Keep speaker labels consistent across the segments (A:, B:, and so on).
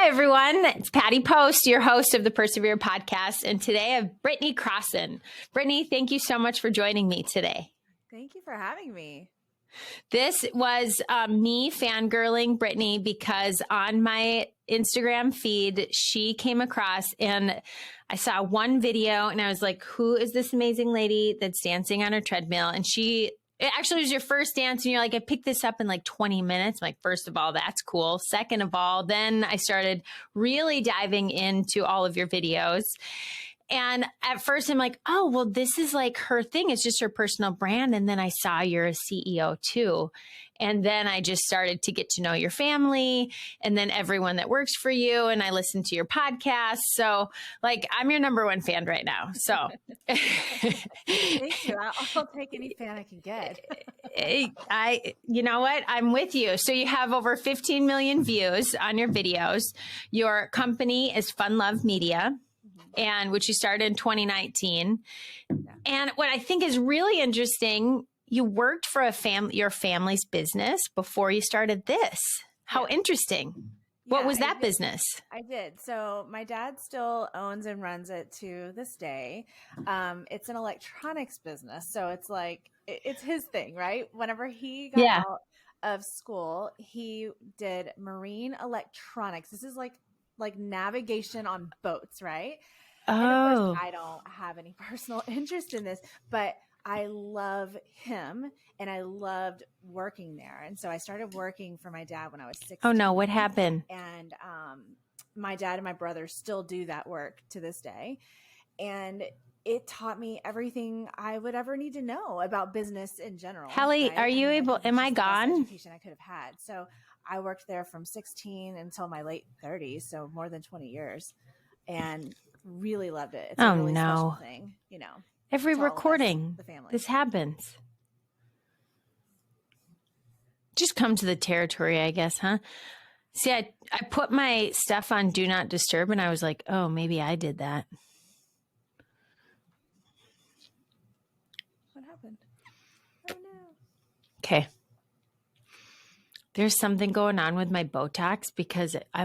A: Hi, everyone. It's Patty Post, your host of the Persevere podcast. And today I have Britney Crosson. Britney, thank you so much for joining me today.
B: Thank you for having me.
A: This was me fangirling Britney because on my Instagram feed, she came across and I saw one video and I was like, who is this amazing lady that's dancing on her treadmill? And it actually was your first dance and you're like, I picked this up in like 20 minutes. I'm like, first of all, that's cool. Second of all, then I started really diving into all of your videos. And at first I'm like, oh, well, this is like her thing. It's just her personal brand. And then I saw you're a CEO too. And then I just started to get to know your family and then everyone that works for you. And I listened to your podcast. So like, I'm your number one fan right now. So
B: thank you. I'll take any fan I can get.
A: You know what? I'm with you. So you have over 15 million views on your videos. Your company is Fun Love Media, and which you started in 2019. Yeah. And what I think is really interesting, you worked for your family's business before you started this. How interesting. What was that business?
B: I did. So my dad still owns and runs it to this day. It's an electronics business. So it's like, it's his thing, right? Whenever he got out of school, he did marine electronics. This is like navigation on boats, right?
A: Oh.
B: And of course, I don't have any personal interest in this, but I love him and I loved working there. And so I started working for my dad when I was 16.
A: Oh no, what happened?
B: And my dad and my brother still do that work to this day. And it taught me everything I would ever need to know about business in general.
A: Hallie, right? Are you am I gone?
B: Education I could have had. So I worked there from 16 until my late 30s. So more than 20 years and really loved it. It's a really special thing, you know.
A: Every recording, this happens. Just come to the territory, I guess, huh? See, I put my stuff on Do Not Disturb, and I was like, oh, maybe I did that.
B: What happened? Oh, no.
A: Okay. There's something going on with my Botox because I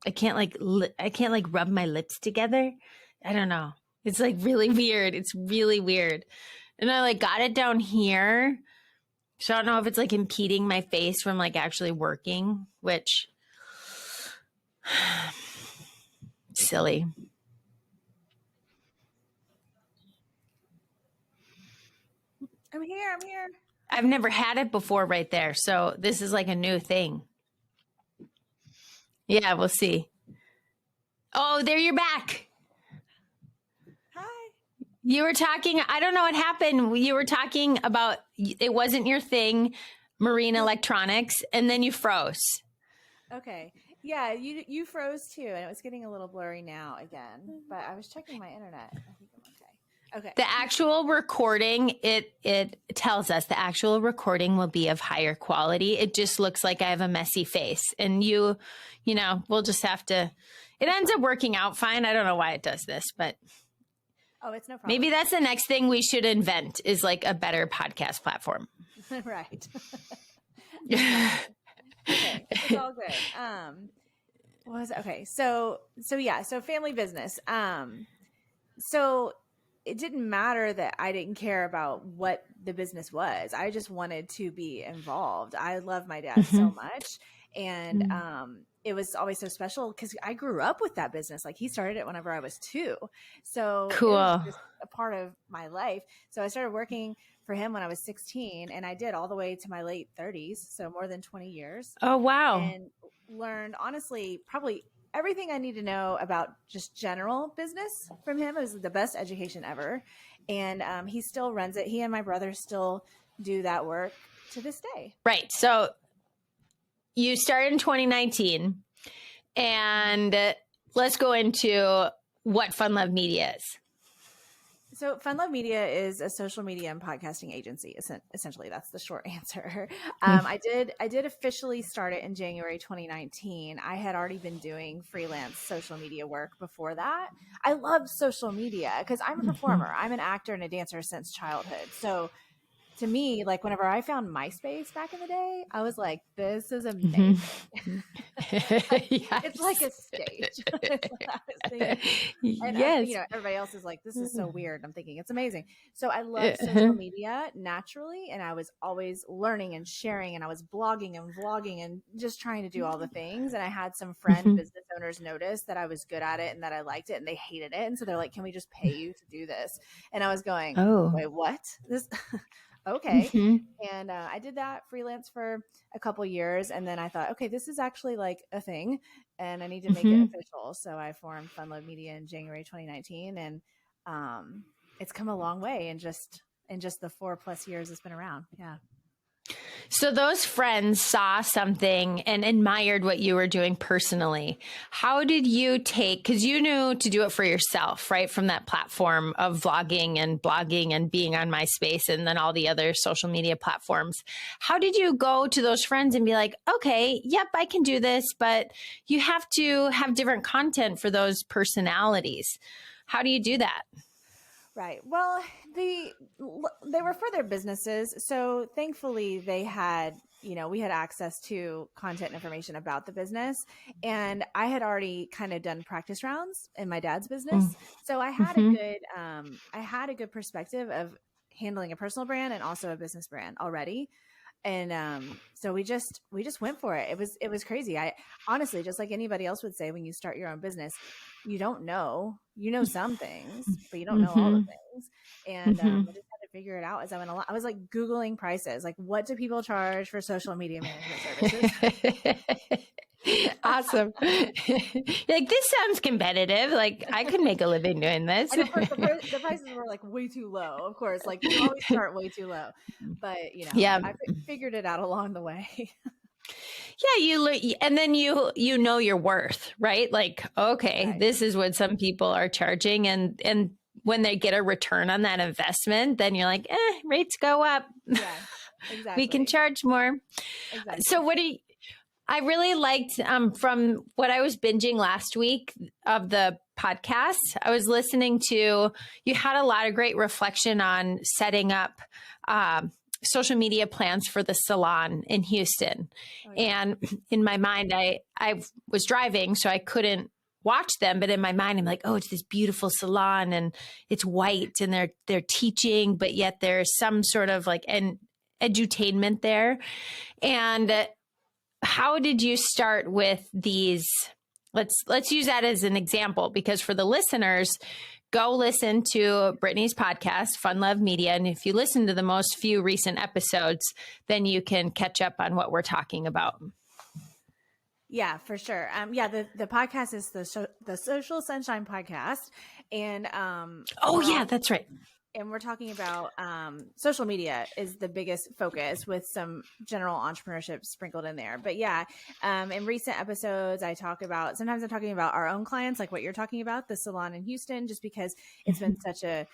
A: I can't rub my lips together. I don't know. It's like really weird. It's really weird. And I like got it down here. So I don't know if it's like impeding my face from like actually working, which silly.
B: I'm here.
A: I've never had it before right there. So this is like a new thing. Yeah, we'll see. Oh, there you're back. You were talking, I don't know what happened. You were talking about, it wasn't your thing, marine electronics, and then you froze.
B: Okay. Yeah, you froze too, and it was getting a little blurry now again, but I was checking my internet. I think I'm okay. Okay.
A: The actual recording, it tells us the actual recording will be of higher quality. It just looks like I have a messy face. And you know, we'll just have to, it ends up working out fine. I don't know why it does this, but...
B: Oh, it's no problem.
A: Maybe that's the next thing we should invent is like a better podcast platform.
B: Right. Okay. It's all good. What was it? Okay. So family business. So it didn't matter that I didn't care about what the business was. I just wanted to be involved. I love my dad so much. And, it was always so special because I grew up with that business. Like he started it whenever I was 2. So
A: cool.
B: It was just a part of my life. So I started working for him when I was 16 and I did all the way to my late 30s. So more than 20 years.
A: Oh, wow.
B: And learned honestly, probably everything I need to know about just general business from him. It was the best education ever. And he still runs it. He and my brother still do that work to this day.
A: Right. So you started in 2019, and let's go into what Fun Love Media is.
B: So Fun Love Media is a social media and podcasting agency. Essentially, that's the short answer. I did officially start it in January 2019. I had already been doing freelance social media work before that. I love social media because I'm a performer. I'm an actor and a dancer since childhood. So to me, like whenever I found MySpace back in the day, I was like, this is amazing. It's like a stage. It's what I was thinking. And
A: Yes.
B: everybody else is like, this is so weird. I'm thinking it's amazing. So I love social media naturally. And I was always learning and sharing, and I was blogging and vlogging and just trying to do all the things. And I had some friend business owners notice that I was good at it and that I liked it, and they hated it. And so they're like, can we just pay you to do this? And I was going, wait, what? This okay. And I did that freelance for a couple years, and then I thought, okay, this is actually like a thing, and I need to make it official. So I formed Fun Love Media in January 2019, and it's come a long way in just the 4+ years it's been around. Yeah.
A: So those friends saw something and admired what you were doing personally. How did you take, because you knew to do it for yourself, right? From that platform of vlogging and blogging and being on MySpace and then all the other social media platforms. How did you go to those friends and be like, okay, yep, I can do this, but you have to have different content for those personalities. How do you do that?
B: Right. Well, they were for their businesses. So thankfully they had, we had access to content and information about the business. And I had already kind of done practice rounds in my dad's business. So I had a good perspective of handling a personal brand and also a business brand already. And so we just went for it. It was crazy. I honestly, just like anybody else would say, when you start your own business, you don't know, some things, but you don't know all the things. And I just had to figure it out as I went along. I was like Googling prices, like what do people charge for social media management services?
A: Awesome. Like, this sounds competitive. Like, I could make a living doing this.
B: And of course, the prices were like way too low. Of course, like you always start way too low, but I figured it out along the way.
A: Yeah, and then you know your worth, right? Like, okay, right. This is what some people are charging, and when they get a return on that investment, then you're like, rates go up. Yeah, exactly. We can charge more. Exactly. So I really liked from what I was binging last week of the podcast, I was listening to, you had a lot of great reflection on setting up social media plans for the salon in Houston. Oh, yeah. And in my mind, I was driving, so I couldn't watch them. But in my mind, I'm like, oh, it's this beautiful salon and it's white and they're teaching, but yet there's some sort of like an edutainment there. And how did you start with these? Let's use that as an example, because for the listeners, go listen to Britney's podcast, Fun Love Media. And if you listen to the few recent episodes, then you can catch up on what we're talking about.
B: Yeah, for sure. The podcast is the Social Sunshine Podcast. And
A: that's right.
B: And we're talking about social media is the biggest focus, with some general entrepreneurship sprinkled in there. But yeah, in recent episodes, sometimes I'm talking about our own clients, like what you're talking about, the salon in Houston, just because it's been such a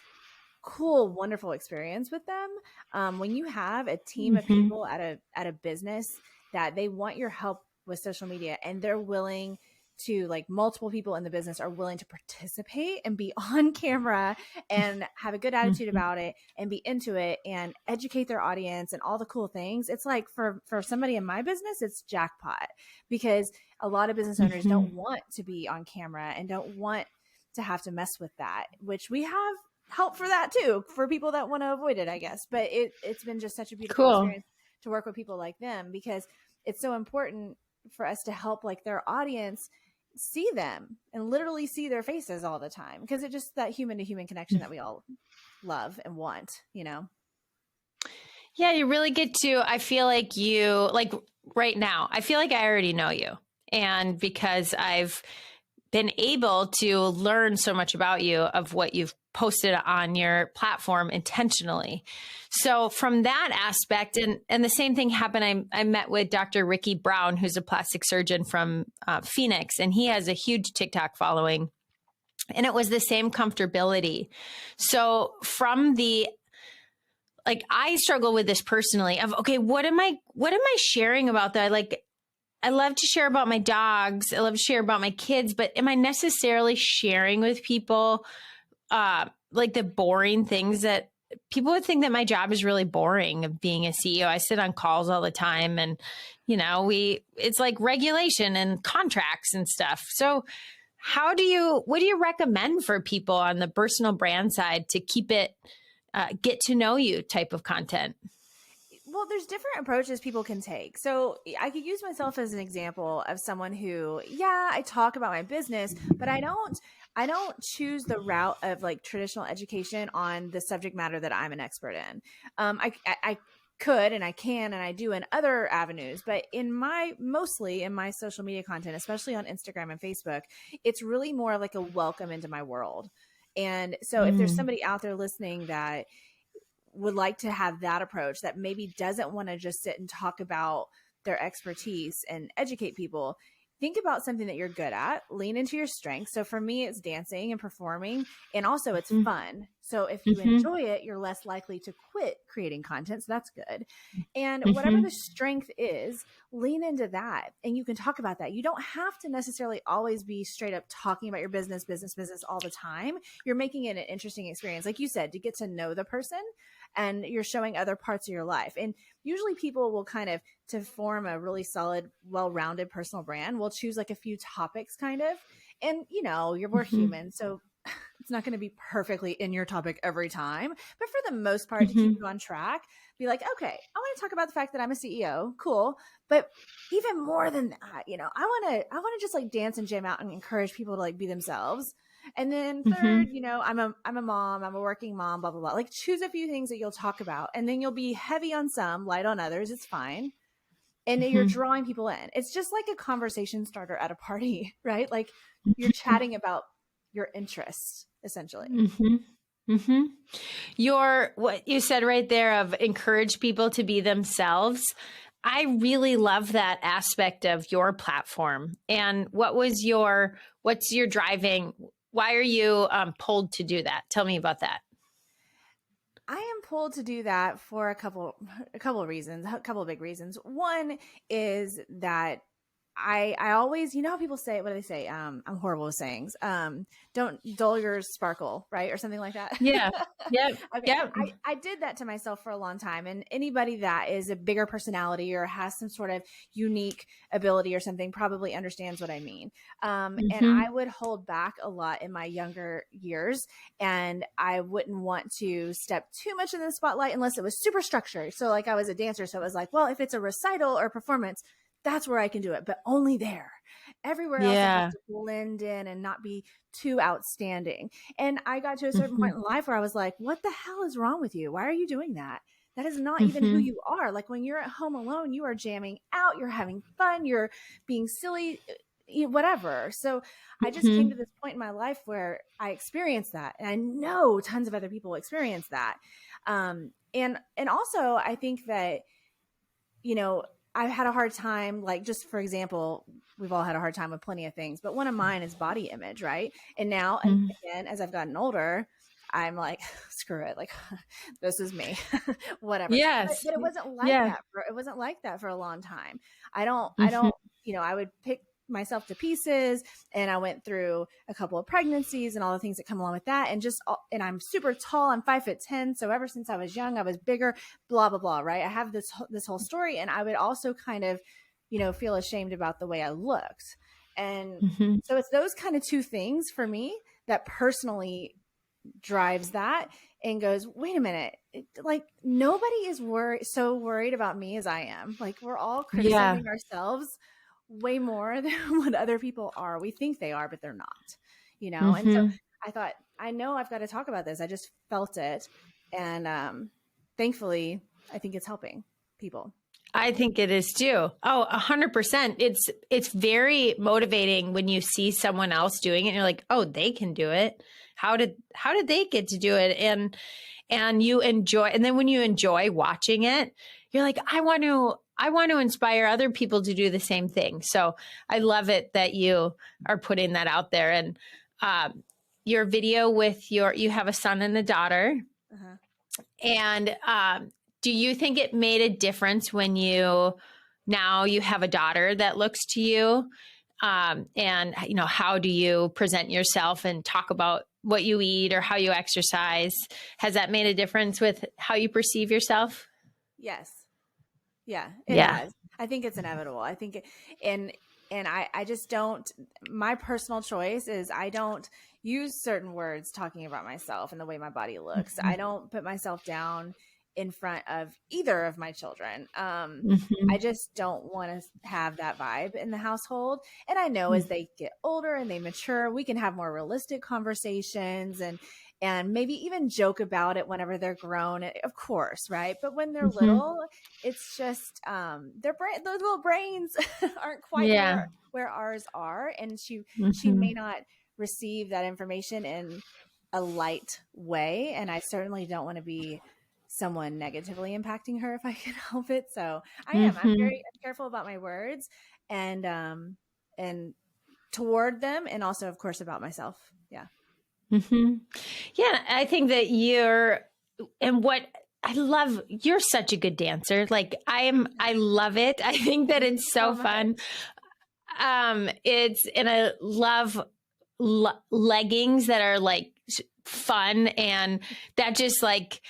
B: cool, wonderful experience with them. When you have a team of people at a business that they want your help with social media, and they're willing to, like, multiple people in the business are willing to participate and be on camera and have a good attitude about it and be into it and educate their audience and all the cool things. It's like for somebody in my business, it's jackpot, because a lot of business owners don't want to be on camera and don't want to have to mess with that, which we have help for that too, for people that want to avoid it, I guess. But it's been just such a beautiful experience to work with people like them, because it's so important for us to help, like, their audience see them and literally see their faces all the time, because it's just that human to human connection that we all love and want, Yeah,
A: you really get to, I feel like right now, I feel like I already know you. And because I've been able to learn so much about you, of what you've posted on your platform intentionally. So from that aspect, and the same thing happened, I met with Dr. Ricky Brown, who's a plastic surgeon from Phoenix, and he has a huge TikTok following, and it was the same comfortability. So from I struggle with this personally of, okay, what am I sharing about that? I love to share about my dogs. I love to share about my kids, but am I necessarily sharing with people like the boring things that people would think that my job is really boring of being a CEO. I sit on calls all the time and, it's like regulation and contracts and stuff. So what do you recommend for people on the personal brand side to keep it, get to know you type of content?
B: Well, there's different approaches people can take. So I could use myself as an example of someone who, I talk about my business, but I don't choose the route of like traditional education on the subject matter that I'm an expert in. I could, and I can, and I do in other avenues, but mostly in my social media content, especially on Instagram and Facebook, it's really more like a welcome into my world. And so if there's somebody out there listening that would like to have that approach, that maybe doesn't want to just sit and talk about their expertise and educate people, think about something that you're good at, lean into your strengths. So for me, it's dancing and performing, and also it's fun. So if you enjoy it, you're less likely to quit creating content. So that's good. And whatever the strength is, lean into that. And you can talk about that. You don't have to necessarily always be straight up talking about your business all the time. You're making it an interesting experience, like you said, to get to know the person, and you're showing other parts of your life. And usually people will kind of, to form a really solid, well-rounded personal brand, will choose like a few topics kind of. And, we're human. So it's not going to be perfectly in your topic every time, but for the most part, to keep you on track, be like, okay, I want to talk about the fact that I'm a CEO. Cool. But even more than that, I want to just like dance and jam out and encourage people to like be themselves. And then third, I'm a mom, I'm a working mom, blah, blah, blah. Like choose a few things that you'll talk about, and then you'll be heavy on some, light on others. It's fine. And you're drawing people in. It's just like a conversation starter at a party, right? Like you're chatting about your interests, essentially.
A: What you said right there of encourage people to be themselves. I really love that aspect of your platform. And what's your driving? Why are you pulled to do that? Tell me about that.
B: I am pulled to do that for a couple of reasons, a couple of big reasons. One is that I always, how people say, what do they say? I'm horrible with sayings. Don't dull your sparkle, right? Or something like that.
A: Yeah. Yeah.
B: Okay.
A: Yeah.
B: I did that to myself for a long time. And anybody that is a bigger personality or has some sort of unique ability or something probably understands what I mean. And I would hold back a lot in my younger years, and I wouldn't want to step too much in the spotlight unless it was super structured. So like I was a dancer. So it was like, well, if it's a recital or performance, that's where I can do it, but only there. Everywhere else, I have to blend in and not be too outstanding. And I got to a certain point in life where I was like, what the hell is wrong with you? Why are you doing that? That is not even who you are. Like when you're at home alone, you are jamming out, you're having fun, you're being silly, whatever. So I just came to this point in my life where I experienced that. And I know tons of other people experience that. And also I think that, I've had a hard time, like just for example, we've all had a hard time with plenty of things, but one of mine is body image, right? And now, again, as I've gotten older, I'm like, screw it, like this is me, whatever.
A: Yes,
B: but it wasn't like that. It wasn't like that for a long time. I don't, I would pick myself to pieces, and I went through a couple of pregnancies and all the things that come along with that, and I'm super tall, I'm 5'10", so ever since I was young I was bigger, blah blah blah, right? I have this whole story, and I would also kind of feel ashamed about the way I looked, and so it's those kind of two things for me that personally drives that and goes, wait a minute, like nobody is so worried about me as I am. Like we're all criticizing ourselves way more than what other people are. We think they are, but they're not, And so I thought, I know I've got to talk about this. I just felt it. And thankfully, I think it's helping people.
A: I think it is too. Oh, 100%. It's very motivating when you see someone else doing it and you're like, oh, they can do it. How did they get to do it? And you enjoy, and then when you enjoy watching it, you're like, I want to inspire other people to do the same thing. So I love it that you are putting that out there. And your video with you have a son and a daughter. And do you think it made a difference when now you have a daughter that looks to you and, you know, how do you present yourself and talk about what you eat or how you exercise? Has that made a difference with how you perceive yourself?
B: Yes. Yeah, it
A: Yeah.
B: has. I think it's inevitable. I think, and I just don't, my personal choice is I don't use certain words talking about myself and the way my body looks. I don't put myself down in front of either of my children. I just don't want to have that vibe in the household. And I know as they get older and they mature, we can have more realistic conversations and maybe even joke about it whenever they're grown, of course, right? But when they're little, it's just their little brains aren't quite where ours are, and she may not receive that information in a light way, and I certainly don't want to be someone negatively impacting her if I can help it. So I'm very careful about my words and toward them, and also of course about myself. Yeah.
A: Yeah, I think that you're such a good dancer. Like I love it. I think that it's so fun. And I love leggings that are like fun, and that just like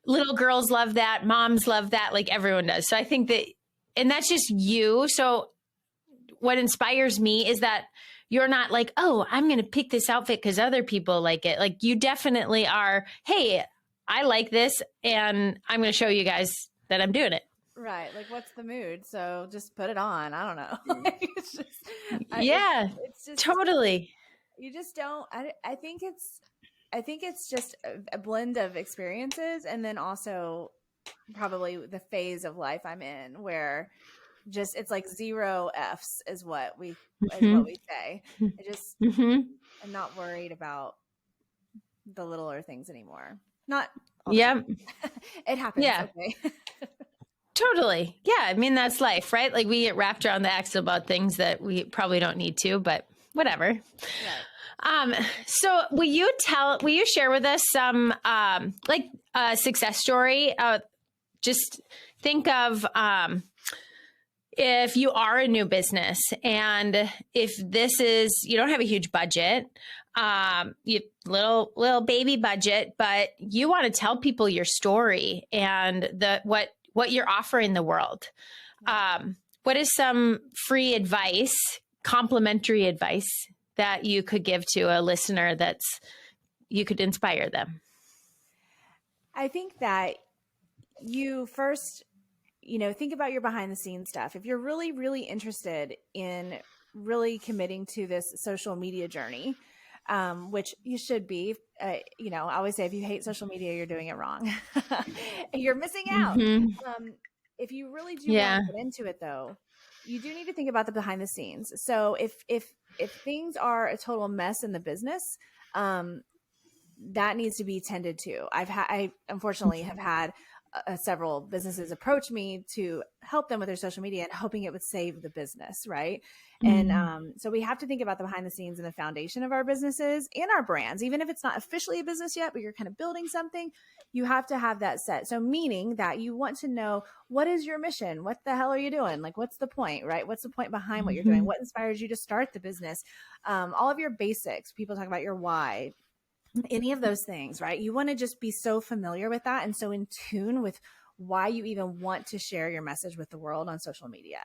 A: little girls love that, moms love that, like everyone does. So I think that, and that's just you. So what inspires me is that you're not like, oh, I'm going to pick this outfit because other people like it. Like you definitely are, hey, I like this and I'm going to show you guys that I'm doing it.
B: Right. Like what's the mood? So just put it on. I don't know. It's just, it's just
A: totally.
B: You just don't, I think it's just a blend of experiences, and then also probably the phase of life I'm in where just it's like 0 F's is what we say. I just I'm not worried about the littler things anymore. Not it happens.
A: Yeah.
B: Okay.
A: Totally. Yeah. I mean, that's life, right? Like we get wrapped around the axle about things that we probably don't need to, but whatever. Right. So will you share with us some, like a success story? Just think of, if you are a new business and if this is, you don't have a huge budget, you little baby budget, but you want to tell people your story and what you're offering the world. What is some free advice, complimentary advice that you could give to a listener you could inspire them?
B: I think that you first, think about your behind the scenes stuff. If you're really, really interested in really committing to this social media journey, which you should be, I always say, if you hate social media, you're doing it wrong. You're missing out. If you really do want to get into it though, you do need to think about the behind the scenes. So if things are a total mess in the business, that needs to be tended to. I unfortunately have had several businesses approach me to help them with their social media and hoping it would save the business. Right. And so we have to think about the behind the scenes and the foundation of our businesses and our brands. Even if it's not officially a business yet, but you're kind of building something, you have to have that set. So meaning that you want to know, what is your mission? What the hell are you doing? Like, what's the point, right? What's the point behind what you're doing? What inspires you to start the business? All of your basics. People talk about your why. Any of those things, right? You want to just be so familiar with that and so in tune with why you even want to share your message with the world on social media.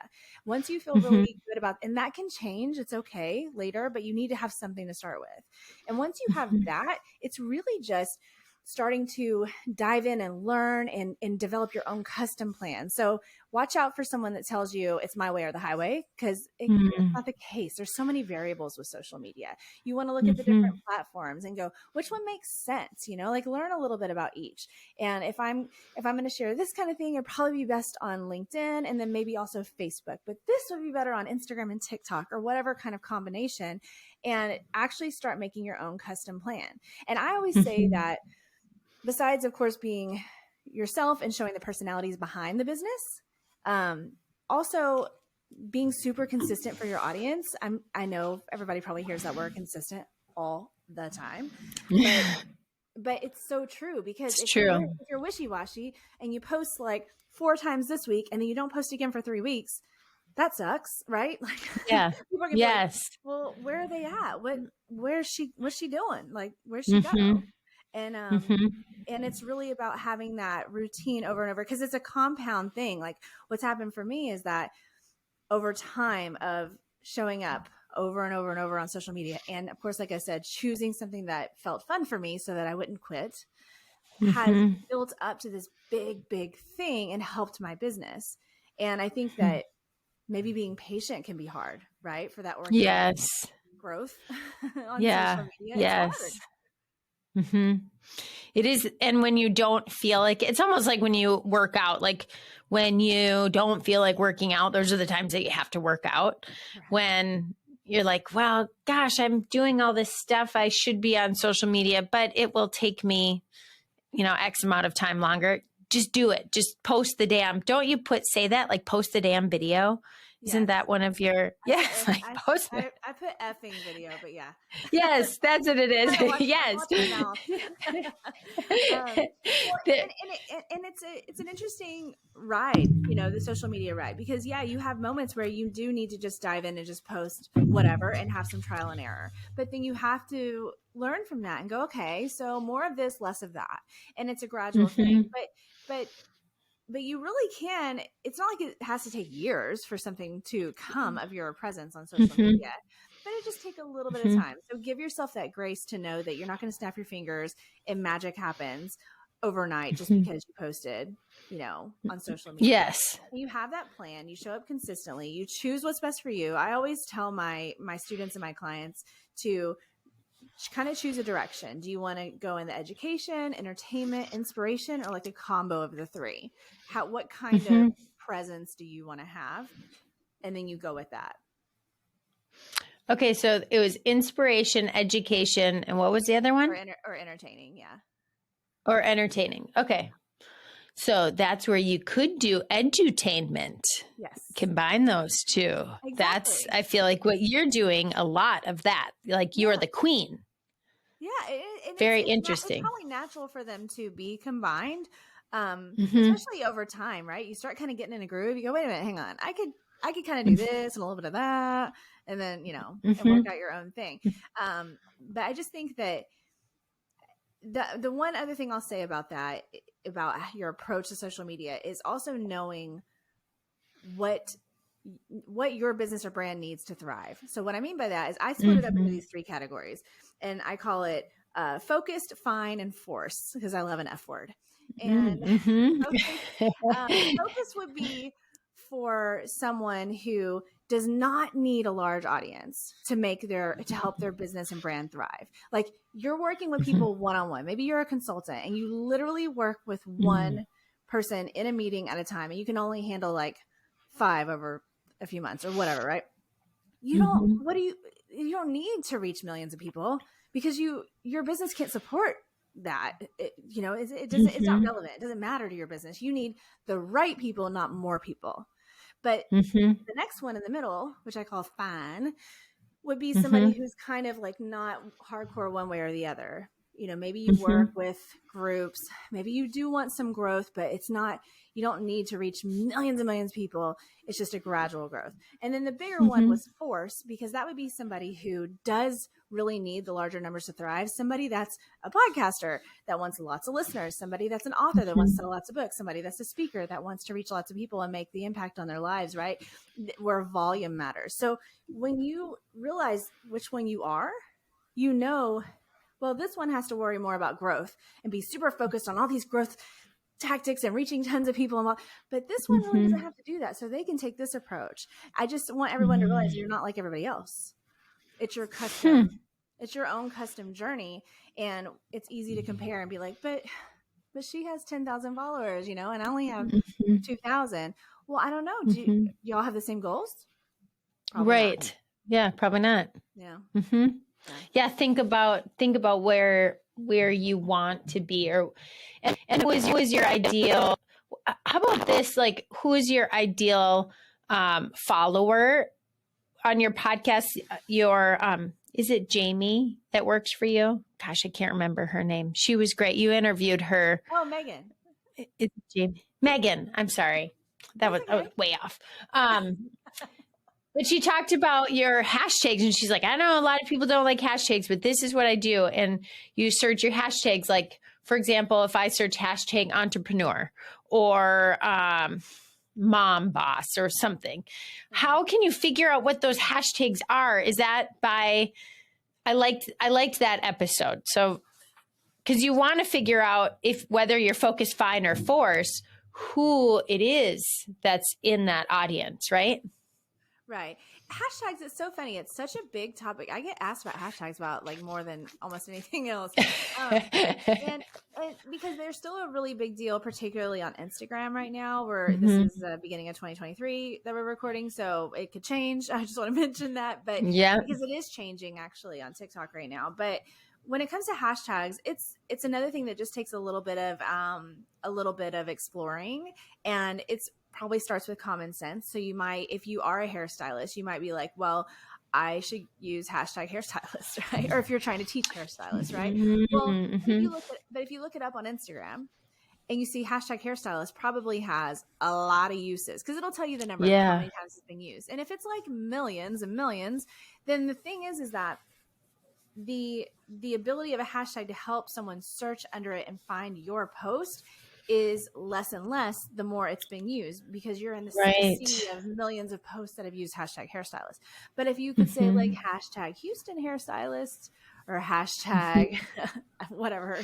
B: Once you feel really good about, and that can change, it's okay later, but you need to have something to start with. And once you have that, it's really just starting to dive in and learn and develop your own custom plan. So watch out for someone that tells you it's my way or the highway, because it's not the case. There's so many variables with social media. You want to look at the different platforms and go, which one makes sense? Like learn a little bit about each. And if I'm going to share this kind of thing, it'd probably be best on LinkedIn and then maybe also Facebook, but this would be better on Instagram and TikTok or whatever kind of combination, and actually start making your own custom plan. And I always say that besides, of course, being yourself and showing the personalities behind the business, also being super consistent for your audience. I know everybody probably hears that word consistent all the time, but it's so true, because if you're wishy-washy and you post like 4 times this week and then you don't post again for 3 weeks, that sucks, right? Like,
A: Yeah.
B: people are gonna be like, well, where are they at? What's she doing? Like, where's she go? And, and it's really about having that routine over and over, because it's a compound thing. Like, what's happened for me is that over time of showing up over and over and over on social media, and of course, like I said, choosing something that felt fun for me so that I wouldn't quit, has built up to this big thing and helped my business. And I think that maybe being patient can be hard, right? For that organic growth on social media. It's hard.
A: It is. And when you don't feel like, it's almost like when you work out, like when you don't feel like working out, those are the times that you have to work out. Right. When you're like, well, gosh, I'm doing all this stuff. I should be on social media, but it will take me, X amount of time longer. Just do it. Just post the damn, don't you say that, like post the damn video. Isn't that one of your, post it.
B: I put effing video, but yeah.
A: Yes, that's what it is. Yes.
B: And it's an interesting ride, the social media ride, because you have moments where you do need to just dive in and just post whatever and have some trial and error. But then you have to learn from that and go, okay, so more of this, less of that. And it's a gradual thing. But you really can, it's not like it has to take years for something to come of your presence on social media, but it just take a little bit of time. So give yourself that grace to know that you're not going to snap your fingers and magic happens overnight just because you posted, on social media.
A: Yes.
B: You have that plan, you show up consistently, you choose what's best for you. I always tell my students and my clients to kind of choose a direction. Do you want to go in the education, entertainment, inspiration, or like a combo of the three? What kind of presence do you want to have? And then you go with that.
A: Okay. So it was inspiration, education, and what was the other one?
B: Or entertaining. Yeah.
A: Or entertaining. Okay. So that's where you could do edutainment.
B: Yes.
A: Combine those two.
B: Exactly.
A: That's, I feel like what you're doing, a lot of that. Like you're the queen.
B: Yeah.
A: Very interesting.
B: It's probably natural for them to be combined, especially over time, right? You start kind of getting in a groove. You go, wait a minute, hang on. I could kind of do this and a little bit of that, and then, and work out your own thing. But I just think that the one other thing I'll say about that, about your approach to social media, is also knowing what your business or brand needs to thrive. So what I mean by that is I split it up into these three categories, and I call it focused, fine, and force, because I love an F word. And focus would be for someone who does not need a large audience to help their business and brand thrive. Like, you're working with people one-on-one. Maybe you're a consultant and you literally work with one person in a meeting at a time, and you can only handle like 5 over a few months or whatever, right? You don't need to reach millions of people, because your business can't support that. It's not relevant. It doesn't matter to your business. You need the right people, not more people. But the next one in the middle, which I call fine, would be somebody who's kind of like not hardcore one way or the other. Maybe you work with groups, maybe you do want some growth, but you don't need to reach millions and millions of people. It's just a gradual growth. And then the bigger one was force, because that would be somebody who does really need the larger numbers to thrive. Somebody that's a podcaster that wants lots of listeners, somebody that's an author that wants to sell lots of books, somebody that's a speaker that wants to reach lots of people and make the impact on their lives, right? Where volume matters. So when you realize which one you are, well, this one has to worry more about growth and be super focused on all these growth tactics and reaching tons of people. But this one really doesn't have to do that. So they can take this approach. I just want everyone to realize you're not like everybody else. It's your custom, it's your own custom journey. And it's easy to compare and be like, but she has 10,000 followers, and I only have 2,000. Well, I don't know. Do y'all have the same goals?
A: Probably right. Not. Yeah, probably not.
B: Yeah.
A: Yeah. Think about where you want to be, and who is your ideal. How about this? Like, who is your ideal follower on your podcast? Is it Jamie that works for you? Gosh, I can't remember her name. She was great. You interviewed her.
B: Oh, Megan.
A: It's Jamie. Megan. I'm sorry. that was way off. But she talked about your hashtags, and she's like, I know a lot of people don't like hashtags, but this is what I do. And you search your hashtags. Like, for example, if I search hashtag entrepreneur or mom boss or something, how can you figure out what those hashtags are? Is that by, I liked that episode. So, because you want to figure out if whether you're focus, find, or force, who it is that's in that audience, right?
B: Right. Hashtags, it's so funny. It's such a big topic. I get asked about hashtags about like more than almost anything else. And because they're still a really big deal, particularly on Instagram right now, where this is the beginning of 2023 that we're recording. So it could change. I just want to mention that. But because it is changing actually on TikTok right now. But when it comes to hashtags, it's another thing that just takes a little bit of exploring, and it's probably starts with common sense. So you might, if you are a hairstylist, you might be like, well, I should use hashtag hairstylist, right? Or if you're trying to teach hairstylist, right? Well, if you look it up on Instagram and you see hashtag hairstylist, probably has a lot of uses, because it'll tell you the number of how many times it's been used. And if it's like millions and millions, then the thing is that the ability of a hashtag to help someone search under it and find your post is less and less the more it's being used, because you're in the sea of millions of posts that have used hashtag hairstylist. But if you could say like hashtag Houston hairstylist or hashtag whatever,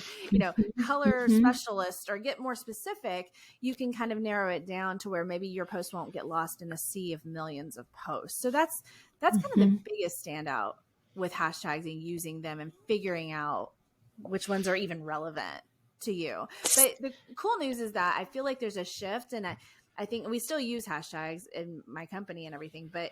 B: color specialist, or get more specific, you can kind of narrow it down to where maybe your post won't get lost in a sea of millions of posts. So that's kind of the biggest standout with hashtags and using them and figuring out which ones are even relevant to you. But the cool news is that I feel like there's a shift, and I think we still use hashtags in my company and everything, but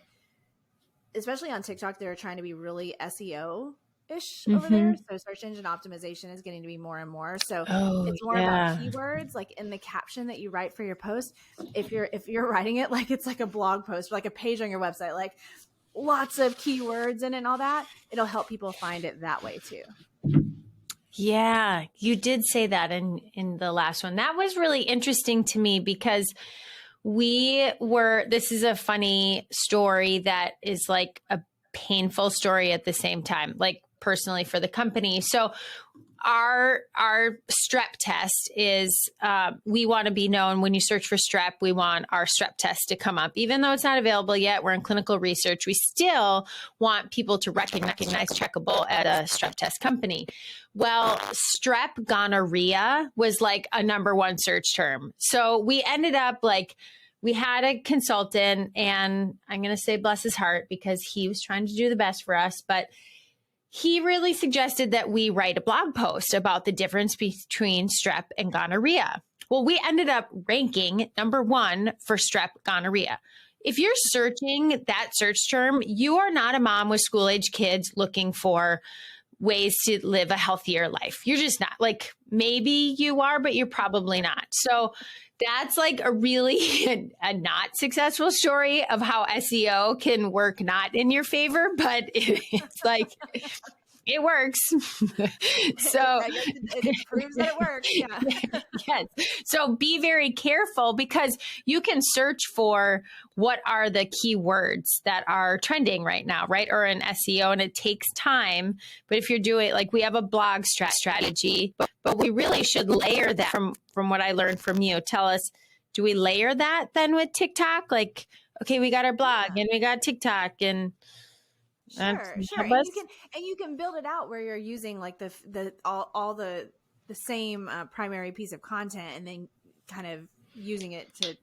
B: especially on TikTok, they're trying to be really SEO-ish over there. So search engine optimization is getting to be more and more. So it's more about keywords, like in the caption that you write for your post. If you're writing it like it's like a blog post, like a page on your website, like lots of keywords in it and all that, it'll help people find it that way too.
A: Yeah, you did say that in the last one. That was really interesting to me, because this is a funny story that is like a painful story at the same time, like personally for the company. So our strep test is, we want to be known when you search for strep, we want our strep test to come up. Even though it's not available yet, we're in clinical research, we still want people to recognize Checkable at a strep test company. Well, strep gonorrhea was like a number one search term. So we ended up we had a consultant, and I'm going to say bless his heart, because he was trying to do the best for us, but he really suggested that we write a blog post about the difference between strep and gonorrhea. Well, we ended up ranking number one for strep gonorrhea. If you're searching that search term, you are not a mom with school-age kids looking for ways to live a healthier life. You're just not. Like, maybe you are, but you're probably not. So that's like a really a not successful story of how SEO can work not in your favor, but it's like, it works. So
B: it proves that it works. Yeah.
A: Yes. So be very careful, because you can search for what are the keywords that are trending right now, right? Or in SEO, and it takes time. But if you're doing, like, we have a blog strategy, but we really should layer that from what I learned from you. Tell us, do we layer that then with TikTok? Like, okay, we got our blog and we got TikTok, and
B: Sure. And you can build it out where you're using like all the same primary piece of content, and then kind of using it to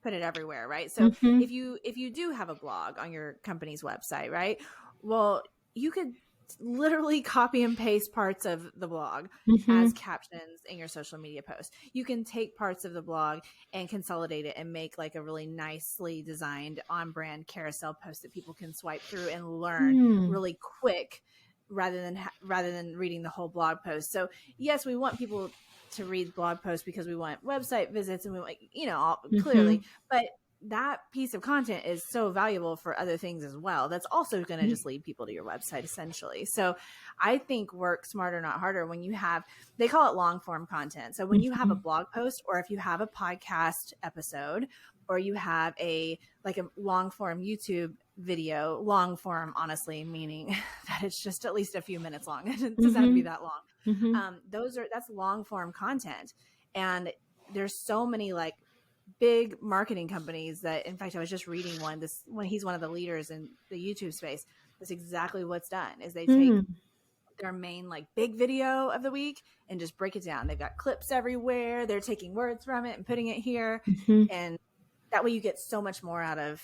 B: put it everywhere, right? So if you do have a blog on your company's website, right? Well, you could literally copy and paste parts of the blog as captions in your social media post. You can take parts of the blog and consolidate it and make like a really nicely designed on-brand carousel post that people can swipe through and learn really quick, rather than reading the whole blog post. So yes, we want people to read blog posts because we want website visits, and we want, clearly, but that piece of content is so valuable for other things as well. That's also going to just lead people to your website essentially. So I think work smarter, not harder when you have, they call it long form content. So when you have a blog post, or if you have a podcast episode, or you have a long form YouTube video, long form, honestly, meaning that it's just at least a few minutes long. It doesn't have to be that long. That's long form content. And there's so many like big marketing companies that, in fact, I was just reading when he's one of the leaders in the YouTube space. That's exactly what's done is they take their main like big video of the week and just break it down. They've got clips everywhere. They're taking words from it and putting it here. And that way you get so much more out of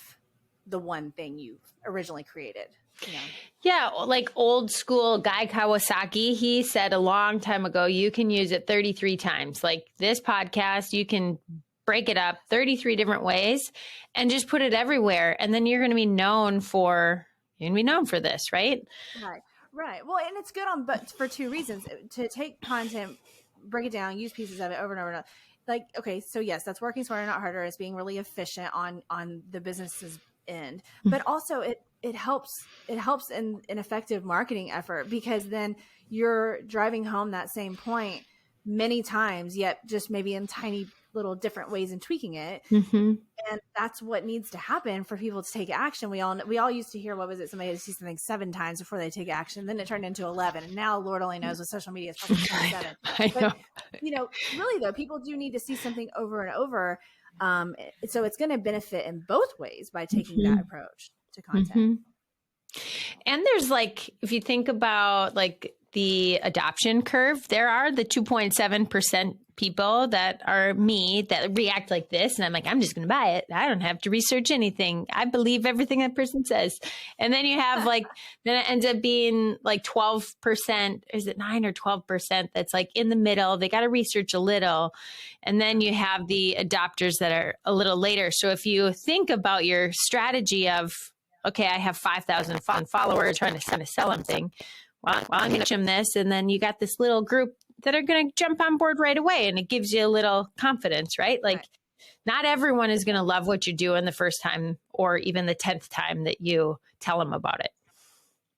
B: the one thing you originally created. You know?
A: Yeah, like old school Guy Kawasaki, he said a long time ago, you can use it 33 times. Like this podcast, you can break it up 33 different ways and just put it everywhere. And then you're going to be known for this, right?
B: Right. Well, and it's good but for two reasons. To take content, break it down, use pieces of it over and over and over. Like, okay, so yes, that's working smarter, not harder. It's being really efficient on the business's end, but also it helps in an effective marketing effort, because then you're driving home that same point many times, yet just maybe in tiny little different ways and tweaking it. And that's what needs to happen for people to take action. We all used to hear, what was it? Somebody had to see something 7 times before they take action. Then it turned into 11. And now Lord only knows with social media, it's probably 27. But, really though, people do need to see something over and over. So it's going to benefit in both ways by taking that approach to content.
A: And there's like, if you think about like the adoption curve, there are the 2.7% people that are me that react like this. And I'm like, I'm just going to buy it. I don't have to research anything. I believe everything that person says. And then you have like, then it ends up being like 12%. Is it 9 or 12%? That's like in the middle. They got to research a little. And then you have the adopters that are a little later. So if you think about your strategy of, okay, I have 5,000 followers trying to sell something. Well, I'm going to show them this. And then you got this little group that are going to jump on board right away. And it gives you a little confidence, right? Like not everyone is going to love what you're doing the first time or even the 10th time that you tell them about it.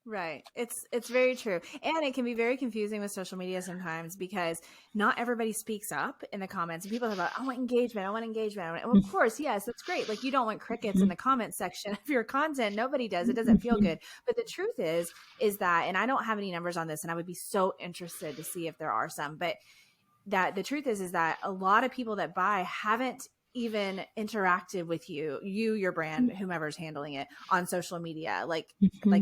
B: Right. It's very true. And it can be very confusing with social media sometimes, because not everybody speaks up in the comments, and people are like, I want engagement. Well, of course, yes, that's great. Like you don't want crickets in the comment section of your content. Nobody does. It doesn't feel good. But the truth is that, and I don't have any numbers on this, and I would be so interested to see if there are some, but that the truth is that a lot of people that buy haven't even interacted with your brand, whomever's handling it on social media, like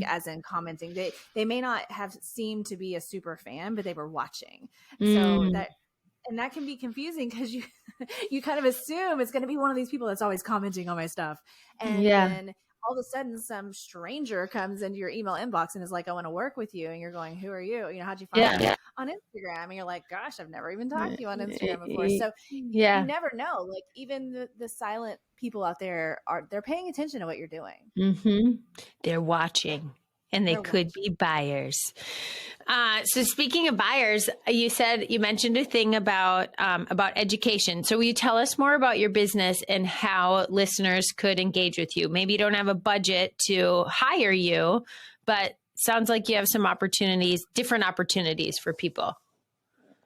B: as in commenting. They may not have seemed to be a super fan, but they were watching. So that can be confusing, because you kind of assume it's going to be one of these people that's always commenting on my stuff, and then all of a sudden some stranger comes into your email inbox and is like, I want to work with you. And you're going, who are you? How'd you find me on Instagram? And you're like, gosh, I've never even talked to you on Instagram before. So you never know. Like even the silent people out there they're paying attention to what you're doing.
A: They're watching. And they could be buyers. So speaking of buyers, you mentioned a thing about education. So will you tell us more about your business and how listeners could engage with you? Maybe you don't have a budget to hire you, but sounds like you have some different opportunities for people.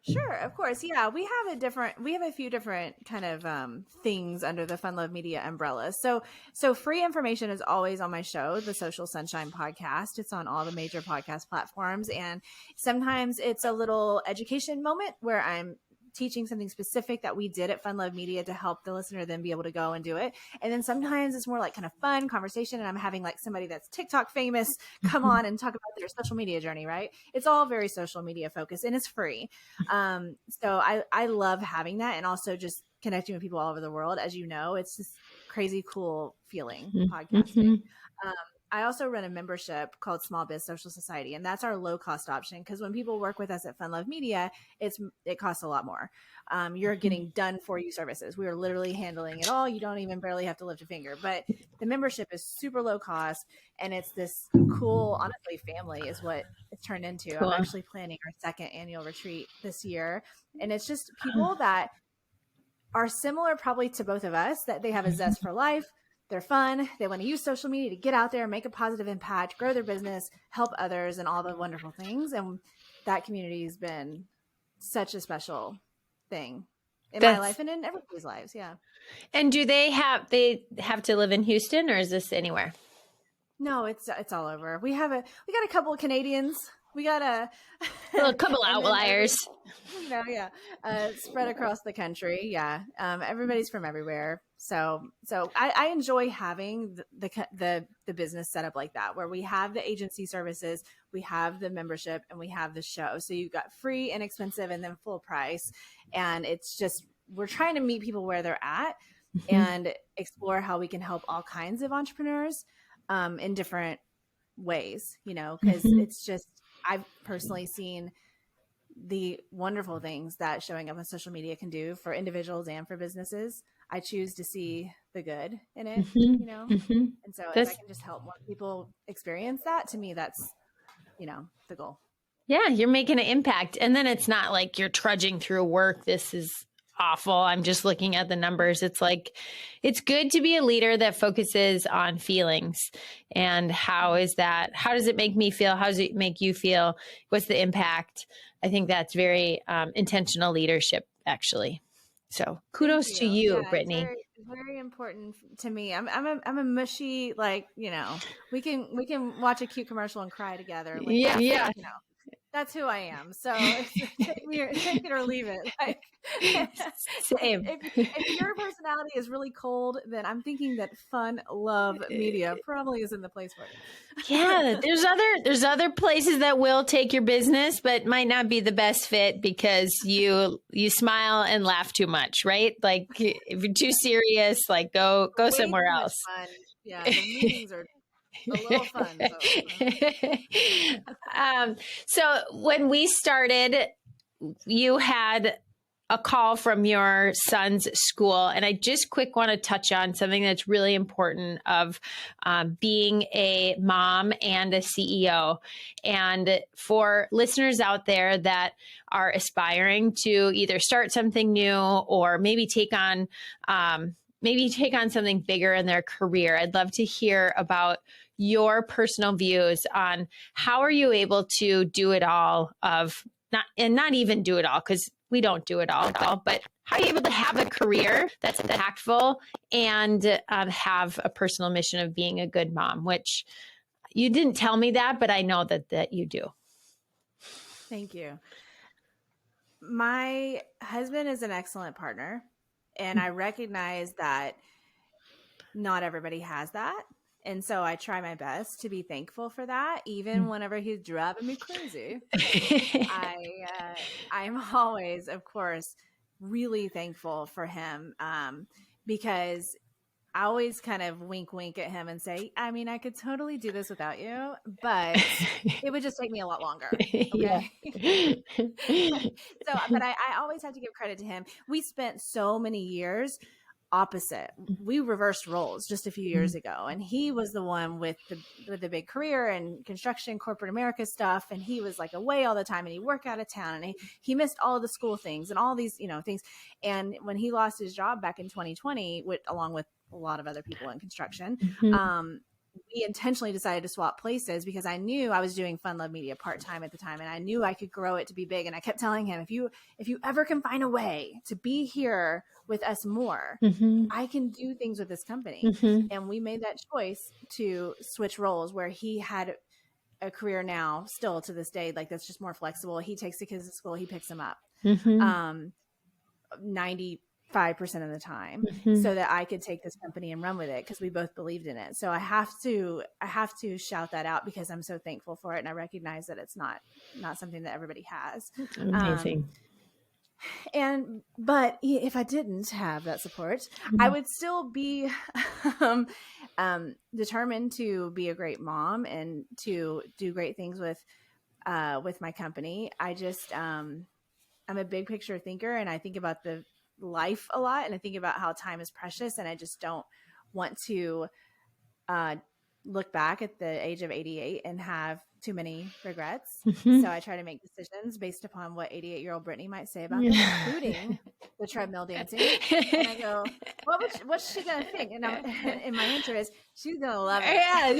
B: Sure, of course. Yeah, we have a few different kind of things under the Fun Love Media umbrella. So free information is always on my show, the Social Sunshine Podcast. It's on all the major podcast platforms. And sometimes it's a little education moment where I'm teaching something specific that we did at Fun Love Media to help the listener then be able to go and do it. And then sometimes it's more like kind of fun conversation, and I'm having like somebody that's TikTok famous come on and talk about their social media journey, right? It's all very social media focused, and it's free. So I love having that, and also just connecting with people all over the world. As you know, it's just crazy cool feeling podcasting. I also run a membership called Small Biz Social Society, and that's our low cost option, because when people work with us at Fun Love Media, it costs a lot more. You're getting done for you services. We are literally handling it all. You don't even barely have to lift a finger, but the membership is super low cost, and it's this cool, honestly, family is what it's turned into. Cool. I'm actually planning our 2nd annual retreat this year, and it's just people that are similar probably to both of us, that they have a zest for life. They're fun. They want to use social media to get out there, make a positive impact, grow their business, help others, and all the wonderful things. And that community has been such a special thing in my life and in everybody's lives. Yeah.
A: And do they have to live in Houston, or is this anywhere?
B: No, it's all over. We got a couple of Canadians. We got a
A: couple outliers.
B: Spread across the country. Yeah. Everybody's from everywhere. So I enjoy having the business set up like that, where we have the agency services, we have the membership, and we have the show. So you've got free, inexpensive, and then full price. And it's just, we're trying to meet people where they're at and explore how we can help all kinds of entrepreneurs in different ways, because it's just, I've personally seen the wonderful things that showing up on social media can do for individuals and for businesses. I choose to see the good in it, and so if I can just help more people experience that, to me, that's, the goal.
A: Yeah, you're making an impact. And then it's not like you're trudging through work. This is awful. I'm just looking at the numbers. It's like, it's good to be a leader that focuses on feelings. And how does it make me feel? How does it make you feel? What's the impact? I think that's very intentional leadership, actually. So kudos to you, Britney.
B: It's very important to me. I'm a mushy, we can watch a cute commercial and cry together.
A: Yeah.
B: That's who I am. So take it or leave it.
A: Same.
B: If your personality is really cold, then I'm thinking that fun, love, media probably isn't the place for it.
A: Yeah, there's other places that will take your business, but might not be the best fit because you smile and laugh too much, right? Like if you're too serious, like go somewhere else.
B: Fun. Yeah, the meetings are a little fun.
A: So when we started, you had a call from your son's school, and I just quick want to touch on something that's really important of being a mom and a CEO. And for listeners out there that are aspiring to either start something new or maybe take on something bigger in their career, I'd love to hear about your personal views on how are you able to do it all not even do it all, because we don't do it all, but how are you able to have a career that's impactful and have a personal mission of being a good mom, which you didn't tell me that, but I know that you do.
B: Thank you. My husband is an excellent partner, and I recognize that not everybody has that. And so I try my best to be thankful for that, even whenever he's driving me crazy. I'm always, of course, really thankful for him because I always kind of wink at him and say, I mean, I could totally do this without you, but it would just take me a lot longer. Okay. But I always have to give credit to him. We spent so many years opposite. We reversed roles just a few years ago, and he was the one with the big career and construction, corporate America stuff, and he was like away all the time, and he worked out of town, and he missed all the school things and all these things. And when he lost his job back in 2020, along with a lot of other people in construction, we intentionally decided to swap places because I knew I was doing Fun Love Media part-time at the time, and I knew I could grow it to be big. And I kept telling him, if you ever can find a way to be here with us more, I can do things with this company. And we made that choice to switch roles, where he had a career now still to this day, like that's just more flexible. He takes the kids to school, he picks them up 95% of the time, so that I could take this company and run with it, because we both believed in it. So I have to shout that out, because I'm so thankful for it, and I recognize that it's not something that everybody has.
A: Amazing.
B: But if I didn't have that support, I would still be determined to be a great mom and to do great things with my company. I just I'm a big picture thinker, and I think about the life a lot, and I think about how time is precious, and I just don't want to look back at the age of 88 and have too many regrets. So I try to make decisions based upon what 88-year-old Britney might say about them, including the treadmill dancing. And I go, what's she going to think? And my answer is, she's going to love it.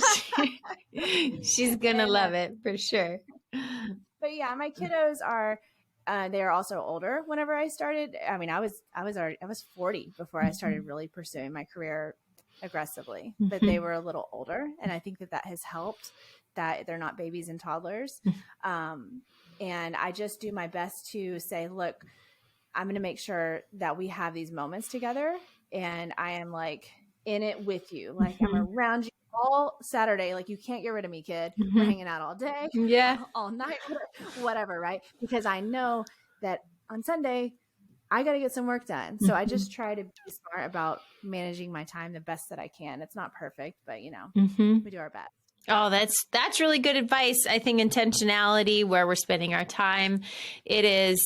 A: Yeah, she's going to love it for sure.
B: But yeah, my kiddos are, they are also older. Whenever I started, I mean, I was 40 before I started really pursuing my career aggressively, but they were a little older. And I think that has helped, that they're not babies and toddlers. And I just do my best to say, look, I'm going to make sure that we have these moments together. And I am like in it with you. Like I'm around you all Saturday. Like you can't get rid of me, kid. We're hanging out all day, all night, whatever. Right. Because I know that on Sunday, I got to get some work done. So I just try to be smart about managing my time the best that I can. It's not perfect, but we do our best.
A: Oh, that's really good advice. I think intentionality, where we're spending our time, it's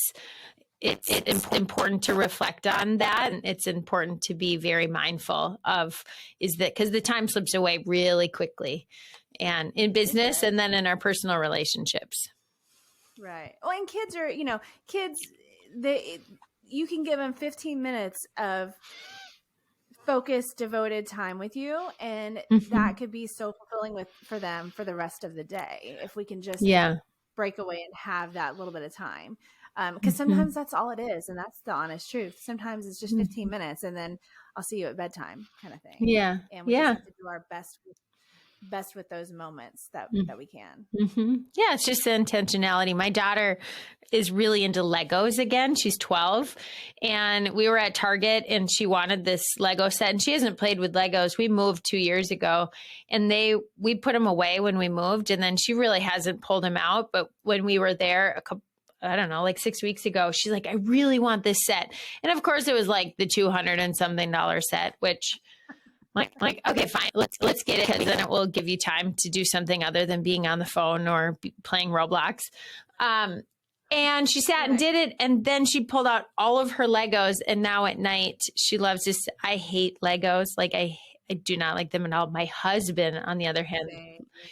A: important to reflect on that. And it's important to be very mindful of, is that because the time slips away really quickly, and in business and then in our personal relationships. Right.
B: Well, and kids are, kids, you can give them 15 minutes of focused, devoted time with you, and that could be so fulfilling for them for the rest of the day if we can just break away and have that little bit of time, because sometimes that's all it is, and that's the honest truth. Sometimes it's just 15 minutes, and then I'll see you at bedtime, kind of thing. And we just have to do our best with those moments that we can.
A: Yeah, it's just the intentionality. My daughter is really into Legos again. She's 12, and we were at Target, and she wanted this Lego set, and she hasn't played with Legos. We moved 2 years ago, and we put them away when we moved, and then she really hasn't pulled them out. But when we were there like 6 weeks ago, she's like, I really want this set. And of course it was like the $200 and something set, which like, okay, fine, let's get it, because then it will give you time to do something other than being on the phone or playing Roblox. And she sat and did it, and then she pulled out all of her Legos, and now at night she loves this. I hate Legos. Like I do not like them at all. My husband, on the other hand,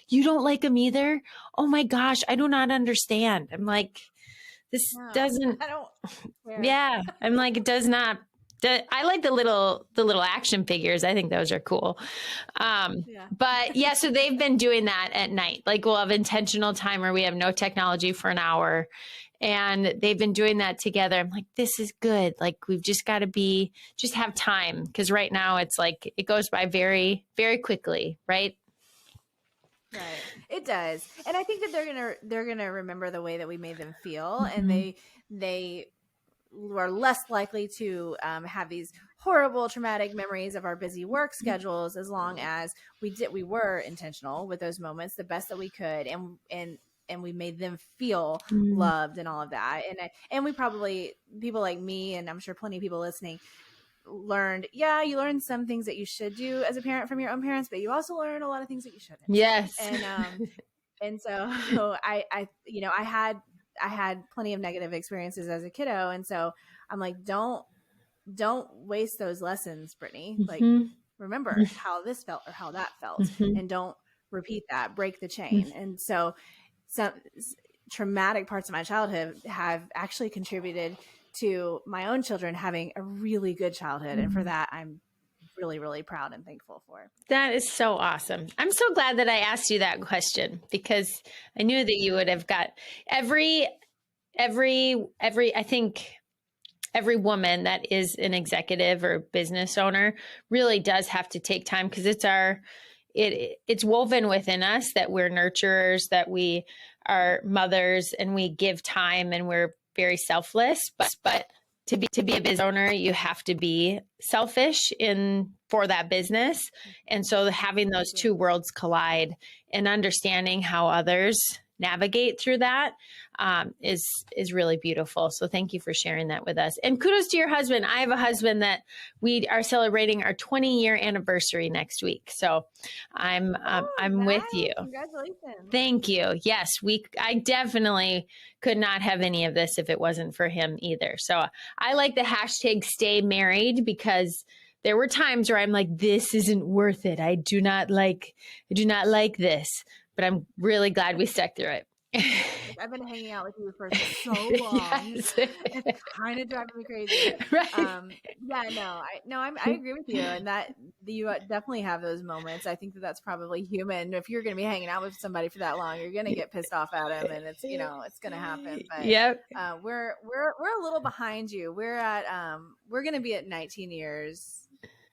A: you don't like them either? Oh my gosh, I do not understand. I'm like, this doesn't. I don't. Yeah, I'm like, it does not. I like the little action figures. I think those are cool. But yeah, so they've been doing that at night. Like we'll have intentional time where we have no technology for an hour, and they've been doing that together. I'm like, this is good. Like we've just got to just have time. Because right now it's like, it goes by very, very quickly. Right.
B: Right. It does. And I think that they're going to remember the way that we made them feel. And they are less likely to have these horrible traumatic memories of our busy work schedules, as long as we were intentional with those moments the best that we could, and we made them feel loved and all of that. And we probably, people like me, and I'm sure plenty of people listening, you learned some things that you should do as a parent from your own parents, but you also learn a lot of things that you shouldn't.
A: Yes.
B: And so I had plenty of negative experiences as a kiddo. And so I'm like, don't waste those lessons, Britney. Like, remember how this felt or how that felt, and don't repeat that, break the chain. And so some traumatic parts of my childhood have actually contributed to my own children having a really good childhood. And for that, I'm really, really proud and thankful for.
A: That is so awesome. I'm so glad that I asked you that question, because I knew that you would have got I think every woman that is an executive or business owner really does have to take time, because it's woven within us that we're nurturers, that we are mothers, and we give time, and we're very selfless. But to be a business owner, you have to be selfish for that business. And so having those two worlds collide and understanding how others navigate through that is really beautiful. So thank you for sharing that with us. And kudos to your husband. I have a husband that we are celebrating our 20-year anniversary next week. So I'm with you.
B: Congratulations.
A: Thank you. Yes, I definitely could not have any of this if it wasn't for him either. So I like the hashtag stay married, because there were times where I'm like, this isn't worth it. I do not like this. But I'm really glad we stuck through it.
B: I've been hanging out with you for so long.
A: Yes.
B: It's kind of driving me crazy.
A: Right.
B: I agree with you, and that you definitely have those moments. I think that that's probably human. If you're going to be hanging out with somebody for that long, you're going to get pissed off at them, and it's going to happen. But
A: yep.
B: We're a little behind you. We're going to be at 19 years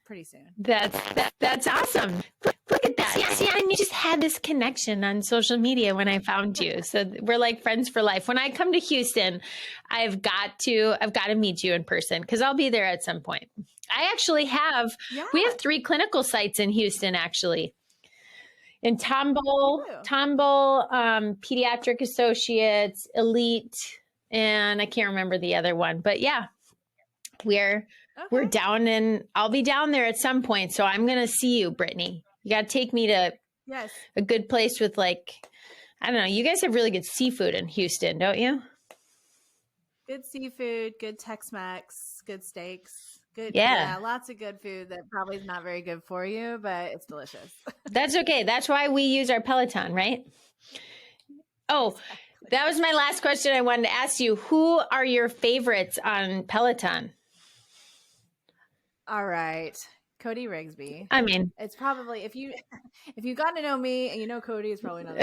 B: pretty soon.
A: That's awesome. Look at that. Yeah, and you just had this connection on social media when I found you. So we're like friends for life. When I come to Houston, I've got to meet you in person because I'll be there at some point. I actually we have 3 clinical sites in Houston, actually. In Tomball, Pediatric Associates, Elite, and I can't remember the other one. But yeah, we're down I'll be down there at some point. So I'm going to see you, Britney. You got to take me to a good place with I don't know. You guys have really good seafood in Houston, don't you?
B: Good seafood, good Tex-Mex, good steaks, lots of good food that probably is not very good for you, but it's delicious.
A: That's okay. That's why we use our Peloton, right? Oh, exactly. That was my last question I wanted to ask you. Who are your favorites on Peloton?
B: All right. Cody Rigsby.
A: I mean,
B: it's probably if you got to know me and you know Cody, it's probably not.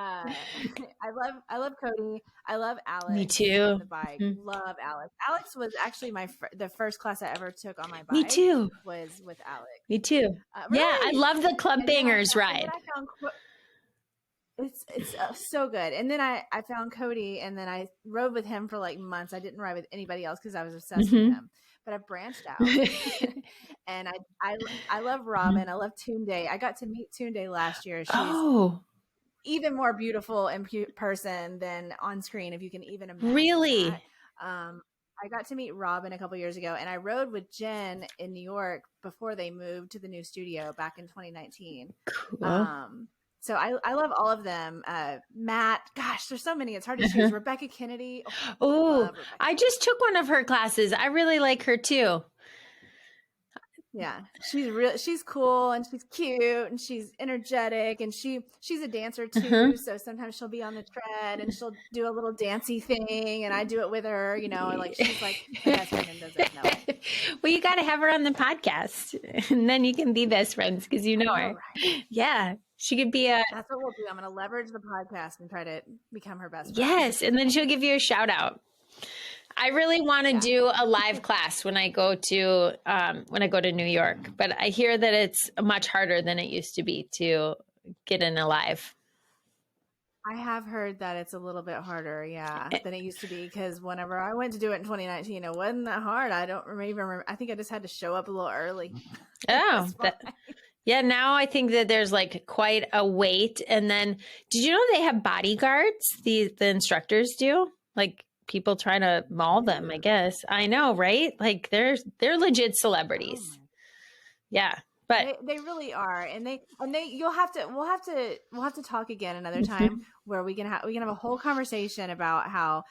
B: I love Cody. I love Alex.
A: Me too.
B: On the bike, love Alex. Alex was actually the first class I ever took on my bike.
A: Me too.
B: Was with Alex.
A: Me too.
B: Really?
A: Yeah, I love the Club Bangers ride.
B: It's so good. And then I found Cody, and then I rode with him for months. I didn't ride with anybody else because I was obsessed with him. But I branched out, and I love Robin. I love Tunde. I got to meet Tunde last year. She's even more beautiful in person than on screen, if you can even imagine.
A: Really?
B: That. I got to meet Robin a couple years ago, and I rode with Jen in New York before they moved to the new studio back in 2019.
A: Cool.
B: So I love all of them. Matt, gosh, there's so many. It's hard to choose. Rebecca Kennedy.
A: Oh, I just took one of her classes. I really like her too.
B: Yeah, she's cool, and she's cute, and she's energetic, and she's a dancer too. So sometimes she'll be on the tread and she'll do a little dancey thing, and I do it with her. She's like my best friend and doesn't know it.
A: Well, you got to have her on the podcast, and then you can be best friends because you know her. Right. Yeah. She could be
B: That's what we'll do. I'm going to leverage the podcast and try to become her best friend.
A: Yes. And then she'll give you a shout out. I really want to do a live class when I go to New York, but I hear that it's much harder than it used to be to get in a live.
B: I have heard that it's a little bit harder, than it used to be, because whenever I went to do it in 2019, it wasn't that hard. I don't even remember. I think I just had to show up a little early.
A: Oh, yeah. Now I think that there's quite a wait. And then, did you know they have bodyguards? The instructors do, people trying to maul them, I guess. I know, right? They're legit celebrities. Oh, yeah. But
B: they really are, and we'll have to talk again another time where we can have a whole conversation about how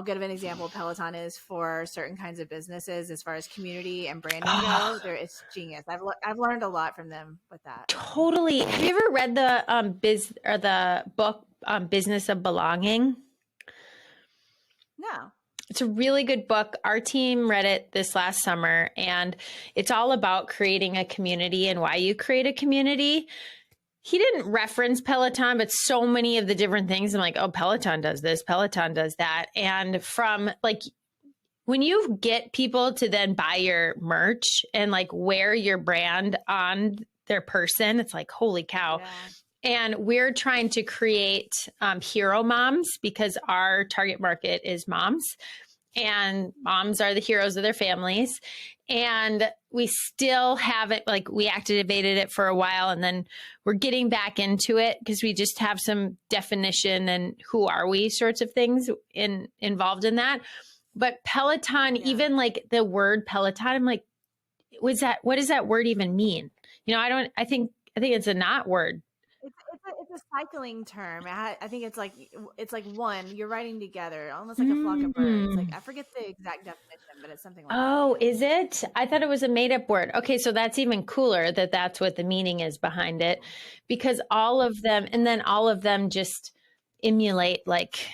B: good of an example Peloton is for certain kinds of businesses as far as community and branding goes. It's genius. I've learned a lot from them with that.
A: Totally. Have you ever read the book Business of Belonging?
B: No.
A: It's a really good book. Our team read it this last summer, and it's all about creating a community and why you create a community. He didn't reference Peloton, but so many of the different things, I'm like, oh, Peloton does this, Peloton does that. And from when you get people to then buy your merch and wear your brand on their person, it's holy cow. Yeah. And we're trying to create hero moms because our target market is moms, and moms are the heroes of their families. And we still haven't, we activated it for a while, and then we're getting back into it because we just have some definition and who are we sorts of things involved in that. But Peloton, even the word Peloton, I'm like, what does that word even mean? I think it's a not word.
B: It's a cycling term. I think it's like one, you're riding together, almost like a flock of birds. Like, I forget the exact definition, but it's something like that.
A: Oh, is it? I thought it was a made up word. Okay. So that's even cooler that that's what the meaning is behind it, because all of them, and then all of them just emulate like,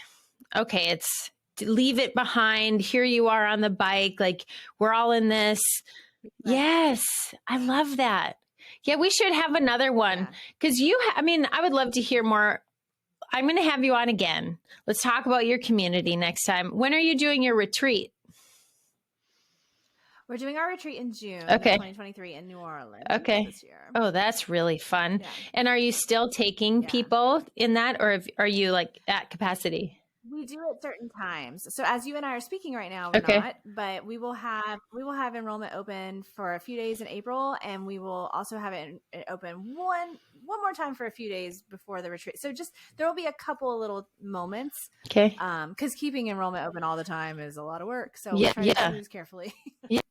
A: okay, it's leave it behind. Here you are on the bike. Like, we're all in this.
B: Right.
A: Yes. I love that. Yeah, we should have another one because I mean, I would love to hear more. I'm going to have you on again. Let's talk about your community next time. When are you doing your retreat?
B: We're doing our retreat in June,
A: Okay.
B: 2023 in New Orleans.
A: Okay.
B: This year.
A: Oh, that's really fun.
B: Yeah.
A: And are you still taking people in that, or are you like at capacity?
B: We do at certain times. So as you and I are speaking right now, we're not, but we will have enrollment open for a few days in April, and we will also have it open one more time for a few days before the retreat. So just there will be a couple of little moments.
A: Okay.
B: Because keeping enrollment open all the time is a lot of work. So
A: we
B: try to choose carefully.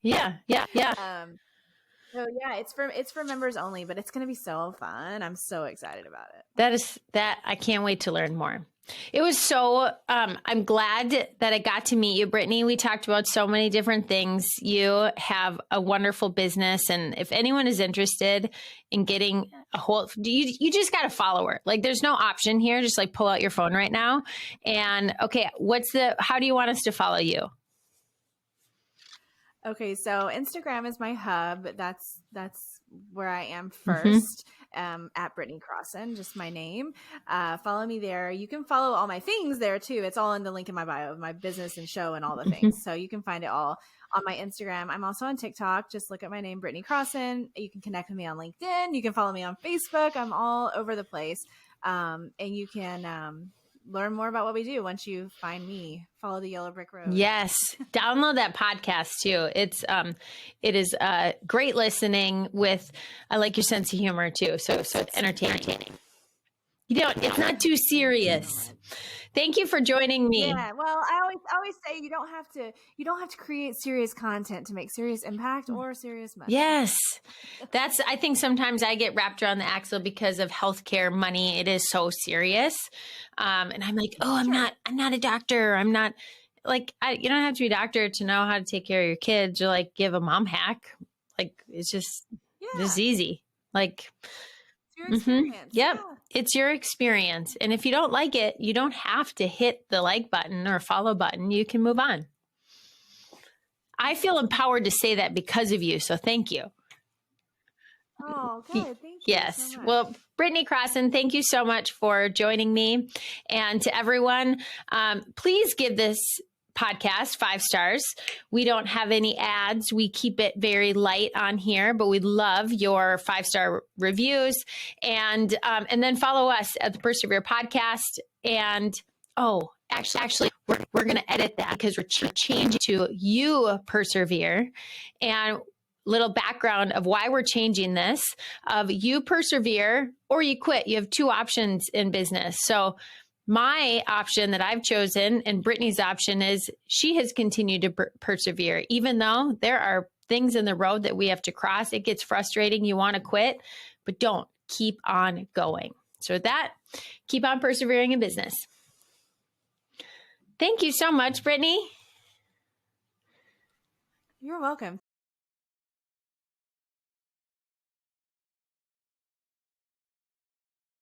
A: Yeah.
B: So yeah, it's for members only, but it's going to be so fun. I'm so excited about it.
A: I can't wait to learn more. It was so, I'm glad that I got to meet you, Britney. We talked about so many different things. You have a wonderful business. And if anyone is interested in getting you just got to follow her. Like, there's no option here. Just like pull out your phone right now. And okay, how do you want us to follow you?
B: Okay, so Instagram is my hub. That's where I am first. At Britney Crosson, just my name. Follow me there. You can follow all my things there too. It's all in the link in my bio of my business and show and all the things. So you can find it all on my Instagram. I'm also on TikTok. Just look at my name, Britney Crosson. You can connect with me on LinkedIn. You can follow me on Facebook. I'm all over the place. And you can learn more about what we do once you find me. Follow the yellow brick road.
A: Yes. Download that podcast too. It is great listening I like your sense of humor too. So it's entertaining. It's not too serious. Thank you for joining me.
B: Yeah. Well, I always say you don't have to create serious content to make serious impact or serious money.
A: Yes. I think sometimes I get wrapped around the axle because of healthcare money. It is so serious. And I'm like, oh, I'm not a doctor. I'm not like, you don't have to be a doctor to know how to take care of your kids or like give a mom hack. Like, it's just easy. Like,
B: your experience.
A: Yep. Yeah. It's your experience. And if you don't like it, you don't have to hit the like button or follow button. You can move on. I feel empowered to say that because of you. So thank you.
B: Oh, good. Thank you.
A: Yes.
B: So much.
A: Well, Britney Crosson, thank you so much for joining me. And to everyone, please give this podcast 5 stars. We don't have any ads. We keep it very light on here, but we love your 5-star reviews, and then follow us at the Persevere Podcast. And actually, we're going to edit that because we're changing to You Persevere. And little background of why we're changing this: of you persevere or you quit. You have 2 options in business. So my option that I've chosen, and Britney's option, is she has continued to persevere, even though there are things in the road that we have to cross. It gets frustrating. You want to quit, but don't. Keep on going. So with that, keep on persevering in business. Thank you so much, Britney.
B: You're welcome.